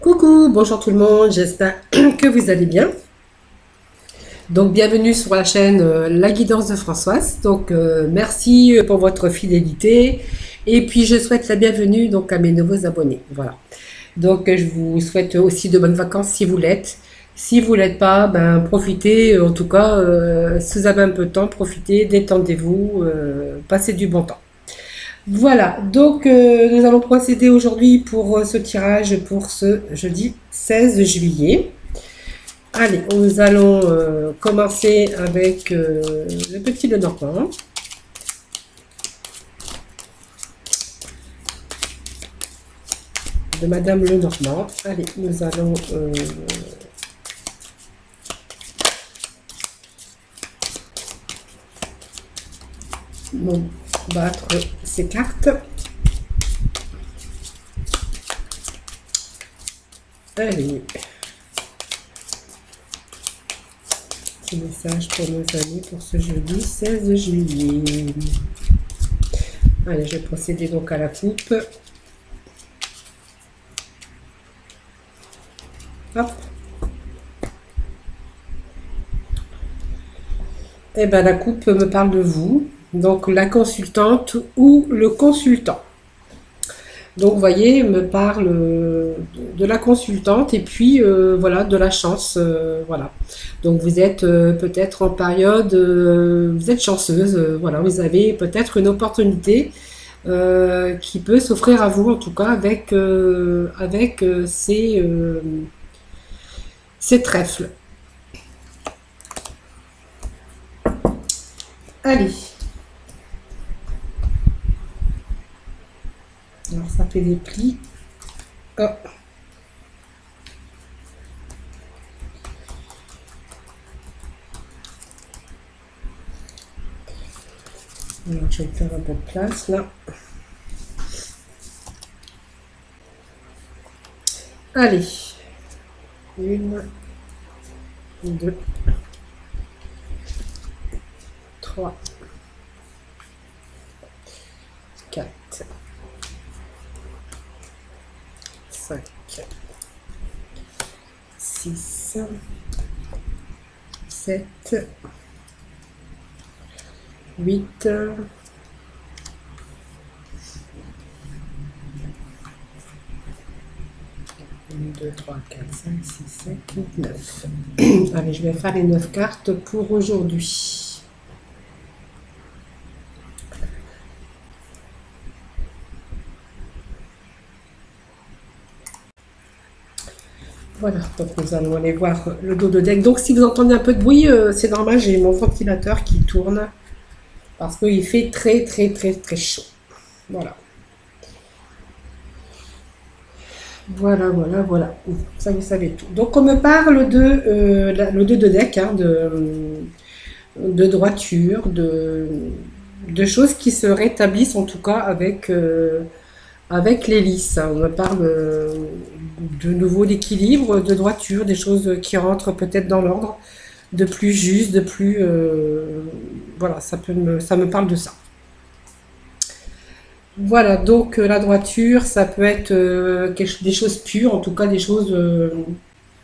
Coucou, bonjour tout le monde, j'espère que vous allez bien. Donc bienvenue sur la chaîne La Guidance de Françoise. Donc merci pour votre fidélité et puis je souhaite la bienvenue donc à mes nouveaux abonnés. Voilà. Donc je vous souhaite aussi de bonnes vacances si vous l'êtes. Si vous l'êtes pas, ben profitez. En tout cas, si vous avez un peu de temps, profitez, détendez-vous, passez du bon temps. Voilà, donc nous allons procéder aujourd'hui pour ce tirage pour ce jeudi 16 juillet. Allez, nous allons commencer avec le petit Lenormand. De Madame Lenormand. Allez, nous allons battre ces cartes. Allez. Petit message pour nos amis pour ce jeudi 16 juillet. Allez, je vais procéder donc à la coupe. Hop. Et bien la coupe me parle de vous, donc la consultante ou le consultant. Donc vous voyez, me parle de la consultante et puis voilà, de la chance. Voilà. Donc vous êtes peut-être en période, vous êtes chanceuse, voilà, vous avez peut-être une opportunité qui peut s'offrir à vous, en tout cas avec, ces trèfles. Allez. Alors ça fait des plis. Oh. Alors je vais faire un peu de place là. Allez. 1, 2, 3, 4, 5, 6, 7, 8, 2, 3, 4, 5, 6, 7, 8, 9. Allez, je vais faire les 9 cartes pour aujourd'hui. Voilà, donc nous allons aller voir le dos de deck. Donc si vous entendez un peu de bruit, c'est normal, j'ai mon ventilateur qui tourne parce qu'il fait très très très très chaud. Voilà. Voilà, voilà, voilà. Ça, vous savez tout. Donc on me parle de le dos de deck, hein, de droiture, de choses qui se rétablissent en tout cas avec l'hélice. On me parle de nouveau d'équilibre, de droiture, des choses qui rentrent peut-être dans l'ordre, de plus juste, de plus... voilà, ça me parle de ça. Voilà, donc la droiture, ça peut être des choses pures, en tout cas des choses...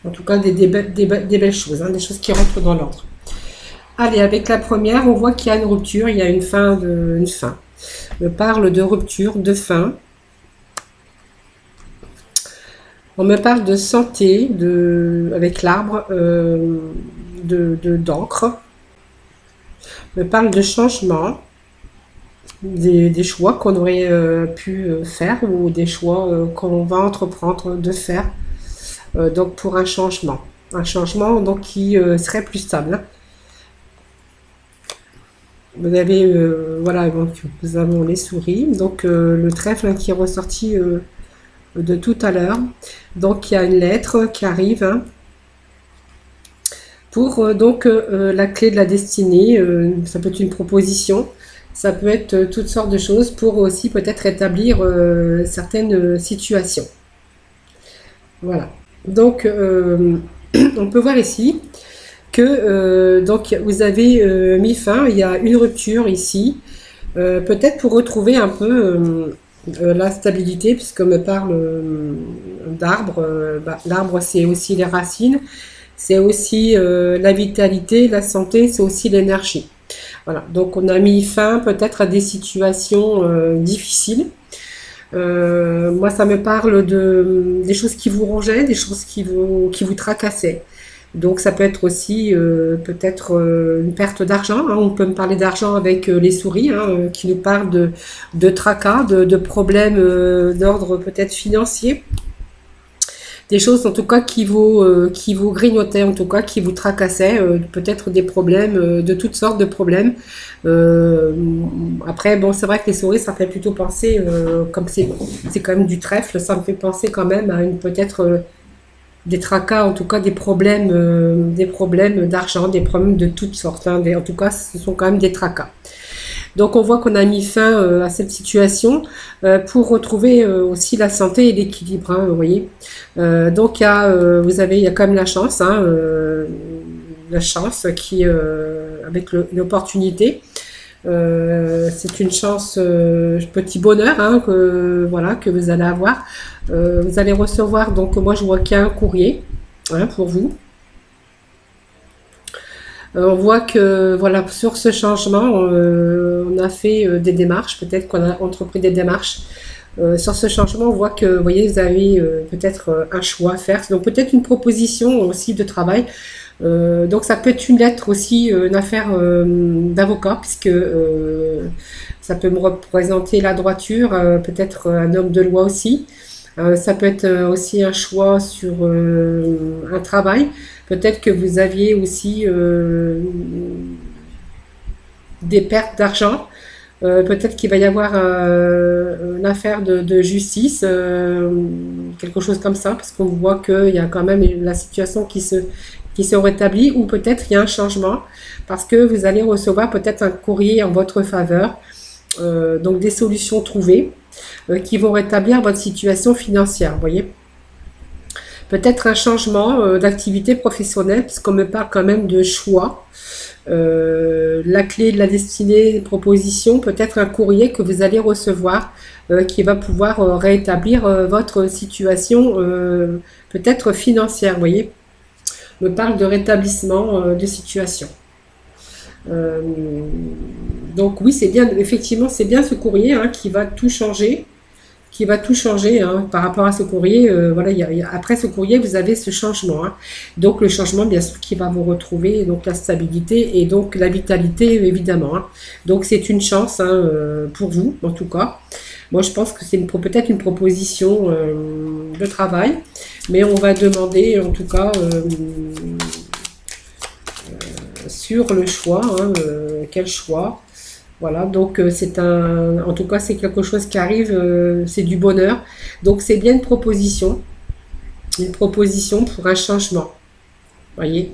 en tout cas des belles choses, hein, des choses qui rentrent dans l'ordre. Allez, avec la première, on voit qu'il y a une rupture, il y a une fin. On parle de rupture, de fin. On me parle de santé, avec l'arbre, d'encre. On me parle de changement, des choix qu'on aurait pu faire ou des choix qu'on va entreprendre de faire. Donc pour un changement donc qui serait plus stable. Vous avez, voilà, donc nous avons les souris, donc le trèfle qui est ressorti de tout à l'heure. Donc il y a une lettre qui arrive, hein, pour donc la clé de la destinée. Ça peut être une proposition, ça peut être toutes sortes de choses pour aussi peut-être établir certaines situations. Voilà. Donc on peut voir ici que donc vous avez mis fin, il y a une rupture ici, peut-être pour retrouver un peu la stabilité, puisqu'on me parle d'arbres. L'arbre, c'est aussi les racines, c'est aussi la vitalité, la santé, c'est aussi l'énergie. Voilà, donc on a mis fin peut-être à des situations difficiles. Moi, ça me parle des choses qui vous rongeaient, des choses qui vous tracassaient. Donc ça peut être aussi peut-être une perte d'argent, hein. On peut me parler d'argent avec les souris, hein, qui nous parlent de tracas, de problèmes d'ordre peut-être financier. Des choses en tout cas qui vous grignotaient, en tout cas qui vous tracassaient, peut-être des problèmes, de toutes sortes de problèmes. Euh, Après, bon, c'est vrai que les souris, ça fait plutôt penser, comme c'est quand même du trèfle, ça me fait penser quand même à une peut-être des tracas, en tout cas des problèmes d'argent, des problèmes de toutes sortes, hein. En tout cas, ce sont quand même des tracas. Donc on voit qu'on a mis fin à cette situation pour retrouver aussi la santé et l'équilibre, hein, vous voyez. Donc il y a quand même la chance, hein, la chance qui avec l'opportunité. C'est une chance, petit bonheur, hein, que voilà que vous allez avoir. Vous allez recevoir, donc moi je vois qu'il y a un courrier, hein, pour vous. On voit que voilà, sur ce changement, on a fait des démarches, peut-être qu'on a entrepris des démarches. Sur ce changement, on voit que, vous voyez, vous avez peut-être un choix à faire, donc peut-être une proposition aussi de travail. Donc ça peut être une lettre aussi, une affaire d'avocat, puisque ça peut me représenter la droiture, peut-être un homme de loi aussi. Ça peut être aussi un choix sur un travail. Peut-être que vous aviez aussi des pertes d'argent. Peut-être qu'il va y avoir une affaire de justice, quelque chose comme ça, parce qu'on voit qu'il y a quand même la situation qui se rétablit, ou peut-être il y a un changement, parce que vous allez recevoir peut-être un courrier en votre faveur, donc des solutions trouvées qui vont rétablir votre situation financière, vous voyez. Peut-être un changement d'activité professionnelle, puisqu'on me parle quand même de choix. La clé de la destinée, proposition, peut-être un courrier que vous allez recevoir qui va pouvoir rétablir votre situation peut-être financière, vous voyez. On me parle de rétablissement de situation. Euh, donc oui, c'est bien, effectivement, c'est bien ce courrier, hein, qui va tout changer, hein, par rapport à ce courrier. Voilà, après ce courrier, vous avez ce changement, hein. Donc le changement, bien sûr, qui va vous retrouver, donc la stabilité et donc la vitalité, évidemment, hein. Donc c'est une chance, hein, pour vous, en tout cas. Moi, je pense que c'est peut-être une proposition de travail, mais on va demander, en tout cas, sur le choix, hein, quel choix. Voilà, donc en tout cas, c'est quelque chose qui arrive, c'est du bonheur. Donc c'est bien une proposition pour un changement. Voyez,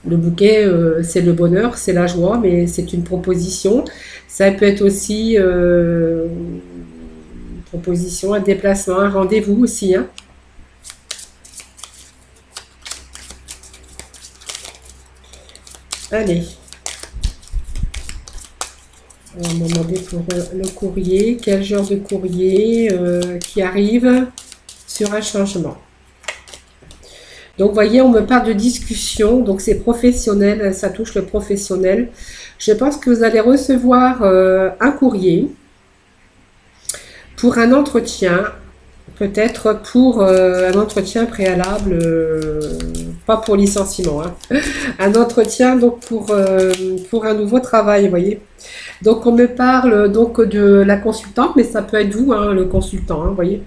le bouquet, c'est le bonheur, c'est la joie, mais c'est une proposition. Ça peut être aussi une proposition, un déplacement, un rendez-vous aussi, hein. Allez. On m'a demandé pour le courrier, quel genre de courrier qui arrive sur un changement. Donc, vous voyez, on me parle de discussion, donc c'est professionnel, ça touche le professionnel. Je pense que vous allez recevoir un courrier pour un entretien, peut-être pour un entretien préalable, pas pour licenciement, hein. Un entretien donc pour un nouveau travail, vous voyez. Donc on me parle donc de la consultante, mais ça peut être vous, hein, le consultant, hein, vous voyez.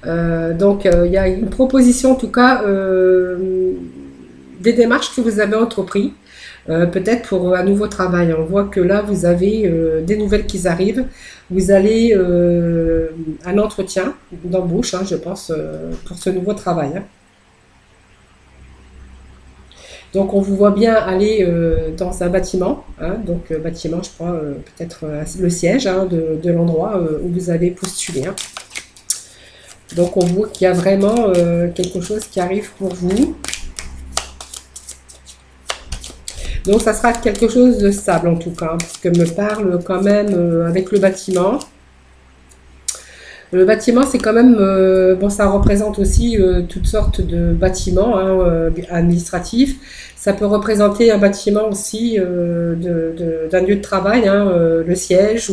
Donc il y a une proposition en tout cas des démarches que vous avez entreprises, peut-être pour un nouveau travail. On voit que là vous avez des nouvelles qui arrivent. Vous allez à un entretien d'embauche, hein, je pense, pour ce nouveau travail, hein. Donc on vous voit bien aller dans un bâtiment, hein, donc bâtiment, je crois, peut-être le siège, hein, de l'endroit où vous allez postuler, hein. Donc on voit qu'il y a vraiment quelque chose qui arrive pour vous. Donc ça sera quelque chose de stable en tout cas, hein, parce que me parle quand même avec le bâtiment. Le bâtiment, c'est quand même, bon, ça représente aussi toutes sortes de bâtiments hein, administratifs. Ça peut représenter un bâtiment aussi d'un lieu de travail, hein, le siège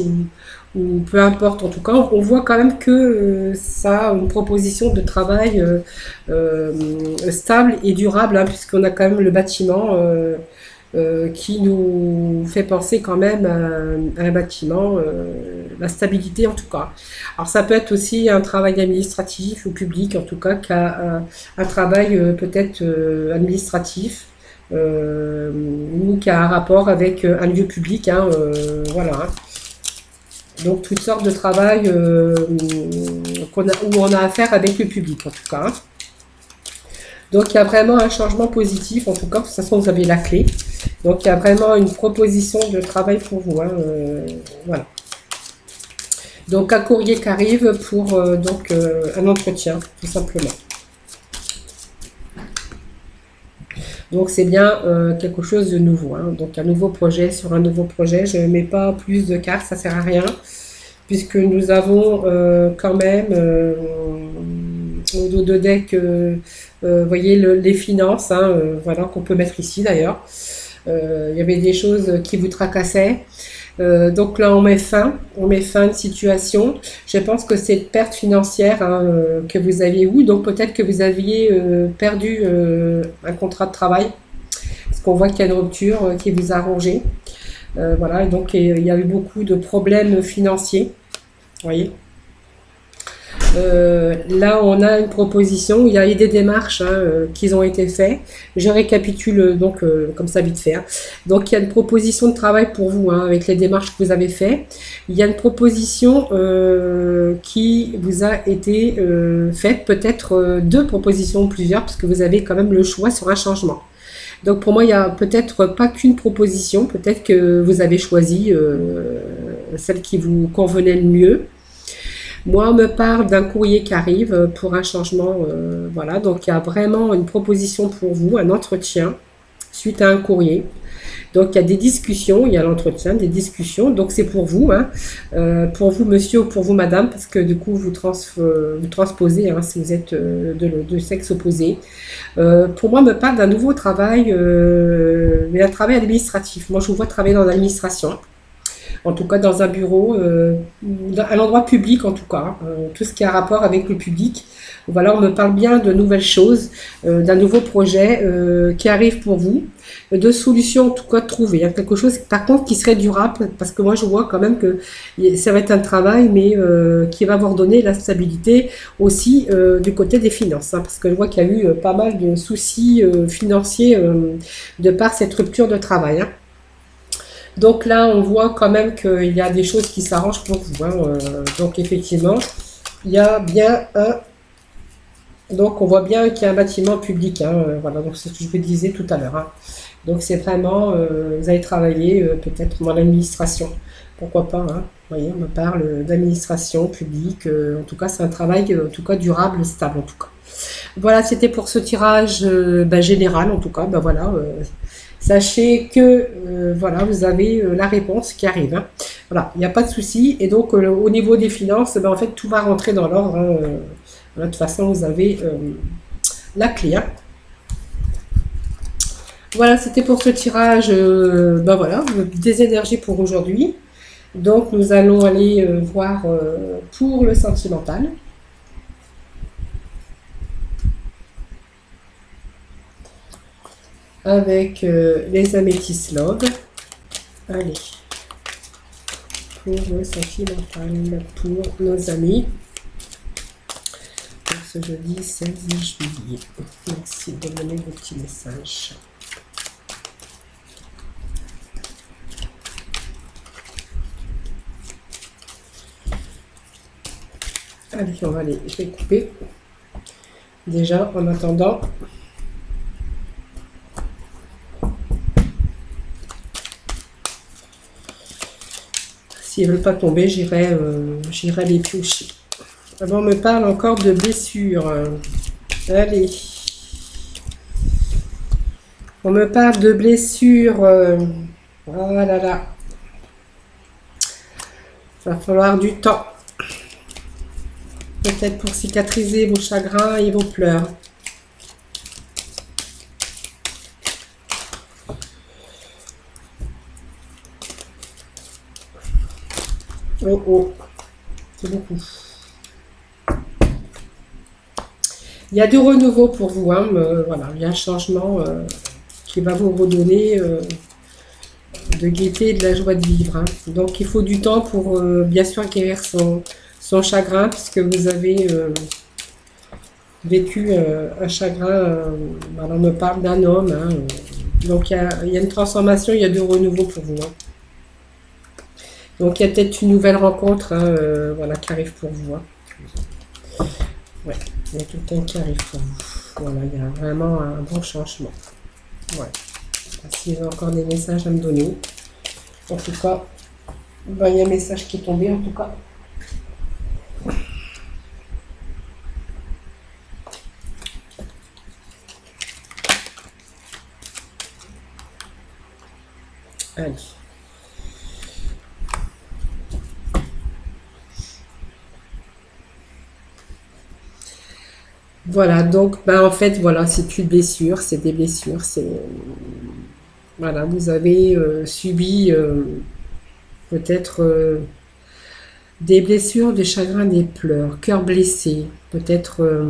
ou peu importe. En tout cas, on voit quand même que ça a une proposition de travail euh, stable et durable, hein, puisqu'on a quand même le bâtiment qui nous fait penser quand même à un bâtiment, la stabilité en tout cas. Alors ça peut être aussi un travail administratif ou public en tout cas, un travail peut-être administratif ou qui a un rapport avec un lieu public, hein, voilà. Hein. Donc toutes sortes de travail où on a affaire avec le public en tout cas. Hein. Donc il y a vraiment un changement positif, en tout cas, de toute façon vous avez la clé. Donc il y a vraiment une proposition de travail pour vous. Hein, voilà. Donc un courrier qui arrive pour un entretien, tout simplement. Donc c'est bien quelque chose de nouveau. Hein. Donc un nouveau projet sur un nouveau projet. Je ne mets pas plus de cartes, ça ne sert à rien. Puisque nous avons quand même au dos de deck, vous voyez les finances, hein, voilà, qu'on peut mettre ici d'ailleurs. Il y avait des choses qui vous tracassaient. Donc là, on met fin à une situation. Je pense que c'est une perte financière hein, que vous aviez eu. Donc peut-être que vous aviez perdu un contrat de travail. Parce qu'on voit qu'il y a une rupture qui vous a rongé. Voilà, et donc il y a eu beaucoup de problèmes financiers. Vous voyez. Là, on a une proposition, il y a eu des démarches hein, qui ont été faites. Je récapitule donc comme ça vite fait. Hein. Donc, il y a une proposition de travail pour vous hein, avec les démarches que vous avez faites. Il y a une proposition qui vous a été faite, peut-être deux propositions ou plusieurs, parce que vous avez quand même le choix sur un changement. Donc, pour moi, il n'y a peut-être pas qu'une proposition, peut-être que vous avez choisi celle qui vous convenait le mieux. Moi, on me parle d'un courrier qui arrive pour un changement. Voilà, donc il y a vraiment une proposition pour vous, un entretien suite à un courrier. Donc il y a des discussions, il y a l'entretien, des discussions. Donc c'est pour vous, hein, pour vous monsieur ou pour vous madame, parce que du coup vous transposez hein, si vous êtes de sexe opposé. Pour moi, on me parle d'un nouveau travail, mais un travail administratif. Moi, je vous vois travailler dans l'administration. En tout cas dans un bureau, à l'endroit public en tout cas, hein, tout ce qui a rapport avec le public. Voilà, on me parle bien de nouvelles choses, d'un nouveau projet qui arrive pour vous, de solutions en tout cas trouvées. Il y a quelque chose par contre qui serait durable, parce que moi je vois quand même que ça va être un travail, mais qui va vous redonner la stabilité aussi du côté des finances. Hein, parce que je vois qu'il y a eu pas mal de soucis financiers de par cette rupture de travail. Hein. Donc là, on voit quand même qu'il y a des choses qui s'arrangent pour vous. Hein. Donc effectivement, il y a bien un... Donc on voit bien qu'il y a un bâtiment public. Hein. Voilà, donc c'est ce que je vous disais tout à l'heure. Hein. Donc c'est vraiment... vous allez travailler peut-être dans l'administration. Pourquoi pas, hein. Vous voyez, on me parle d'administration publique. En tout cas, c'est un travail en tout cas durable, stable en tout cas. Voilà, c'était pour ce tirage général en tout cas. Ben voilà... Sachez que voilà, vous avez la réponse qui arrive. Hein. Voilà, il n'y a pas de souci. Et donc, au niveau des finances, ben, en fait, tout va rentrer dans l'ordre. Hein. Voilà, de toute façon, vous avez la clé. Hein. Voilà, c'était pour ce tirage ben, voilà, des énergies pour aujourd'hui. Donc, nous allons aller voir pour le sentimental. Avec les améthystes love. Allez, pour le sentimental, pour nos amis, pour ce jeudi 16 juillet. Merci de donner vos petits messages. Allez, on va aller, je vais couper. Déjà, en attendant... S'ils ne veulent pas tomber, j'irai les piocher. Alors, on me parle encore de blessures. Allez. On me parle de blessures. Oh là là. Il va falloir du temps. peut-être pour cicatriser vos chagrins et vos pleurs. Oh oh, c'est beaucoup. Il y a du renouveau pour vous, hein, voilà, il y a un changement qui va vous redonner de gaieté et de la joie de vivre. Hein. Donc il faut du temps pour bien sûr guérir son chagrin, puisque vous avez vécu un chagrin, on me parle d'un homme, hein, donc il y a une transformation, il y a du renouveau pour vous. Hein. Donc il y a peut-être une nouvelle rencontre hein, voilà, qui arrive pour vous. Hein. Ouais, il y a quelqu'un qui arrive pour vous. Voilà, il y a vraiment un bon changement. Ouais. S'il y a encore des messages à me donner. En tout cas, ben, il y a un message qui est tombé en tout cas. Allez. Voilà, donc ben, en fait, voilà, c'est une blessure, c'est des blessures, c'est voilà, vous avez subi peut-être des blessures, des chagrins, des pleurs, cœur blessé, peut-être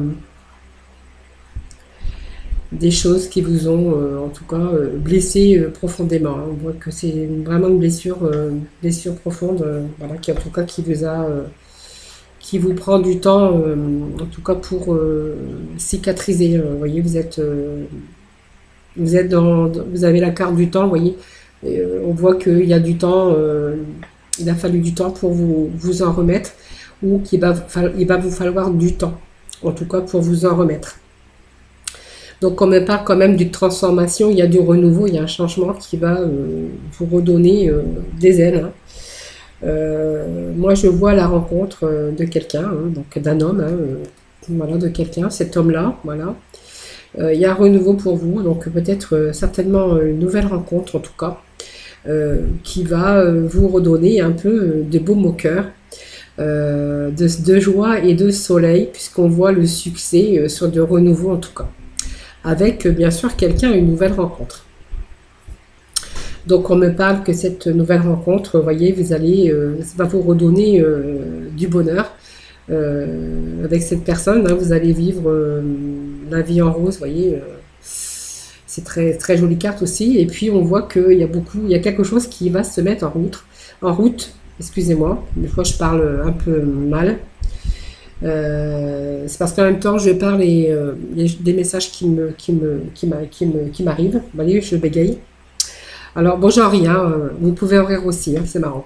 des choses qui vous ont en tout cas blessé profondément. Hein. On voit que c'est vraiment une blessure profonde, voilà, qui en tout cas qui vous prend du temps, en tout cas pour cicatriser. Vous voyez, vous avez la carte du temps, vous voyez. On voit qu'il y a du temps, il a fallu du temps pour vous en remettre, ou il va vous falloir du temps, en tout cas pour vous en remettre. Donc on me parle quand même d'une transformation, il y a du renouveau, il y a un changement qui va vous redonner des ailes. Hein. Moi je vois la rencontre de quelqu'un, hein, donc d'un homme, hein, voilà, de quelqu'un, cet homme-là, voilà. Il y a un renouveau pour vous, donc peut-être certainement une nouvelle rencontre en tout cas, qui va vous redonner un peu de baume au cœur, de joie et de soleil, puisqu'on voit le succès sur de renouveau en tout cas, avec bien sûr quelqu'un, une nouvelle rencontre. Donc on me parle que cette nouvelle rencontre, vous voyez, ça va vous redonner du bonheur avec cette personne. Hein, vous allez vivre la vie en rose, vous voyez. C'est très très jolie carte aussi. Et puis on voit qu'il y a quelque chose qui va se mettre en route. Excusez-moi, des fois je parle un peu mal. C'est parce qu'en même temps je parle et il y a des messages qui m'arrivent. Vous voyez, je bégaye. Alors, bon, j'en ris, hein, vous pouvez en rire aussi, hein, c'est marrant.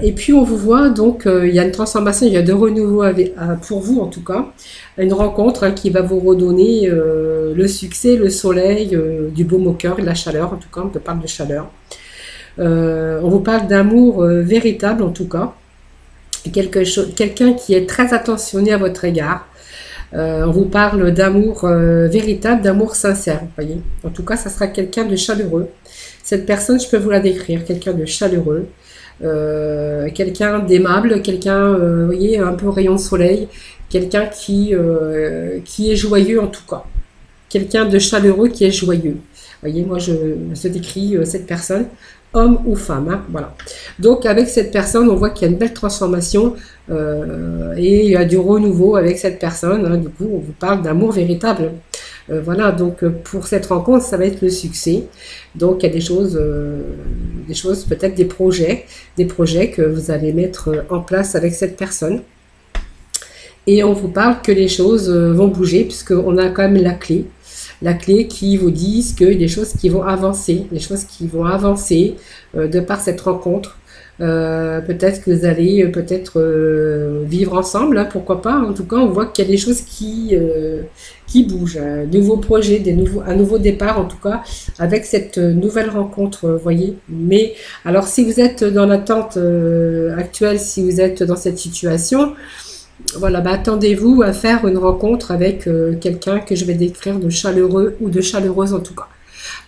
Et puis, on vous voit, donc, il y a une transformation, il y a de renouveau pour vous, en tout cas. Une rencontre hein, qui va vous redonner le succès, le soleil, du baume au cœur, de la chaleur, en tout cas, on peut parler de chaleur. On vous parle d'amour véritable, en tout cas. Quelqu'un qui est très attentionné à votre égard. On vous parle d'amour véritable, d'amour sincère, vous voyez. En tout cas, ça sera quelqu'un de chaleureux. Cette personne, je peux vous la décrire, quelqu'un de chaleureux, quelqu'un d'aimable, quelqu'un, vous voyez, un peu rayon de soleil, quelqu'un qui est joyeux en tout cas. Quelqu'un de chaleureux qui est joyeux. Vous voyez, moi, je décris cette personne, homme ou femme, hein, voilà. Donc, avec cette personne, on voit qu'il y a une belle transformation et il y a du renouveau avec cette personne. Hein, du coup, on vous parle d'amour véritable. Voilà, donc pour cette rencontre, ça va être le succès. Donc, il y a des choses peut-être des projets que vous allez mettre en place avec cette personne. Et on vous parle que les choses vont bouger, puisqu'on a quand même la clé qui vous dit qu'il y a des choses qui vont avancer, de par cette rencontre. Peut-être que vous allez vivre ensemble, hein, pourquoi pas. En tout cas, on voit qu'il y a des choses qui bougent, nouveaux projets, un nouveau départ, en tout cas, avec cette nouvelle rencontre, vous voyez. Mais alors, si vous êtes dans l'attente actuelle, si vous êtes dans cette situation, voilà, bah, attendez-vous à faire une rencontre avec quelqu'un que je vais décrire de chaleureux ou de chaleureuse en tout cas.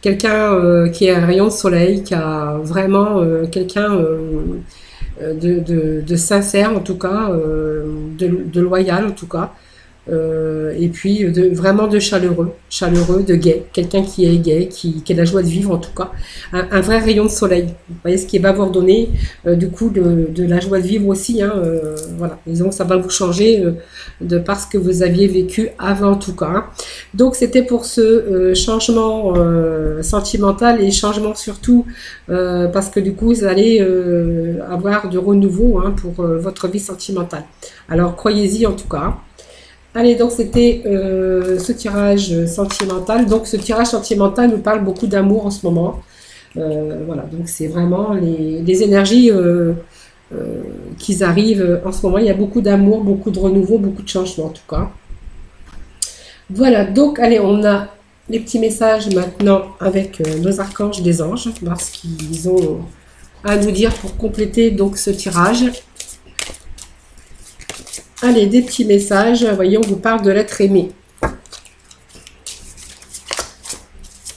Quelqu'un qui est un rayon de soleil, qui a vraiment quelqu'un de sincère en tout cas, de loyal en tout cas. Et puis vraiment de chaleureux, de gai, quelqu'un qui est gai, qui a la joie de vivre en tout cas, un vrai rayon de soleil. Vous voyez ce qui va vous redonner du coup de la joie de vivre aussi, hein, voilà. Disons que ça va vous changer de par ce que vous aviez vécu avant en tout cas, hein. Donc c'était pour ce changement sentimental et changement surtout parce que du coup vous allez avoir du renouveau, hein, pour votre vie sentimentale. Alors croyez-y en tout cas, hein. Allez, donc c'était ce tirage sentimental. Donc ce tirage sentimental nous parle beaucoup d'amour en ce moment. Voilà, donc c'est vraiment les énergies qui arrivent en ce moment. Il y a beaucoup d'amour, beaucoup de renouveau, beaucoup de changement en tout cas. Voilà, donc allez, on a les petits messages maintenant avec nos archanges des anges, voir ce qu'ils ont à nous dire pour compléter donc ce tirage. Allez, des petits messages. Voyez, on vous parle de l'être aimé.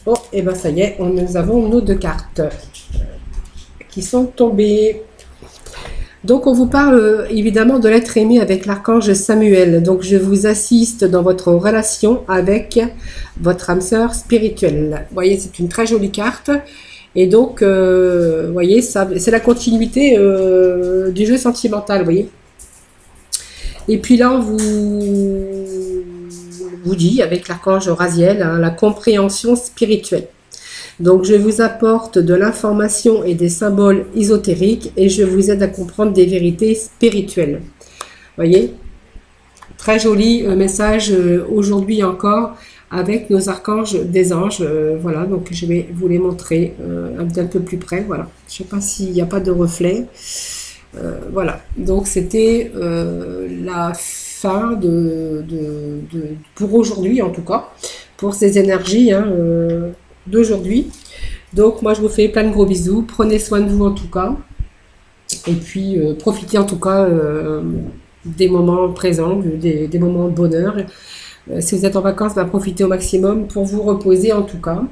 Oh, et ben ça y est, nous avons nos 2 cartes qui sont tombées. Donc, on vous parle évidemment de l'être aimé avec l'archange Samuel. Donc, je vous assiste dans votre relation avec votre âme sœur spirituelle. Vous voyez, c'est une très jolie carte. Et donc, vous voyez, c'est la continuité du jeu sentimental, vous voyez. Et puis là, on vous dit, avec l'archange Raziel, hein, la compréhension spirituelle. Donc, je vous apporte de l'information et des symboles ésotériques et je vous aide à comprendre des vérités spirituelles. Vous voyez, très joli message aujourd'hui encore avec nos archanges des anges. Voilà, donc je vais vous les montrer un peu plus près. Voilà, je ne sais pas s'il n'y a pas de reflet. Voilà, donc c'était la fin pour aujourd'hui en tout cas, pour ces énergies, hein, d'aujourd'hui. Donc moi je vous fais plein de gros bisous, prenez soin de vous en tout cas, et puis profitez en tout cas des moments présents, des moments de bonheur. Si vous êtes en vacances, profitez au maximum pour vous reposer en tout cas.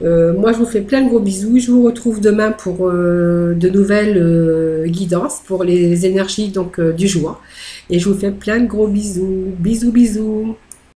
Moi, je vous fais plein de gros bisous. Je vous retrouve demain pour de nouvelles guidances pour les énergies donc du jour. Et je vous fais plein de gros bisous. Bisous, bisous.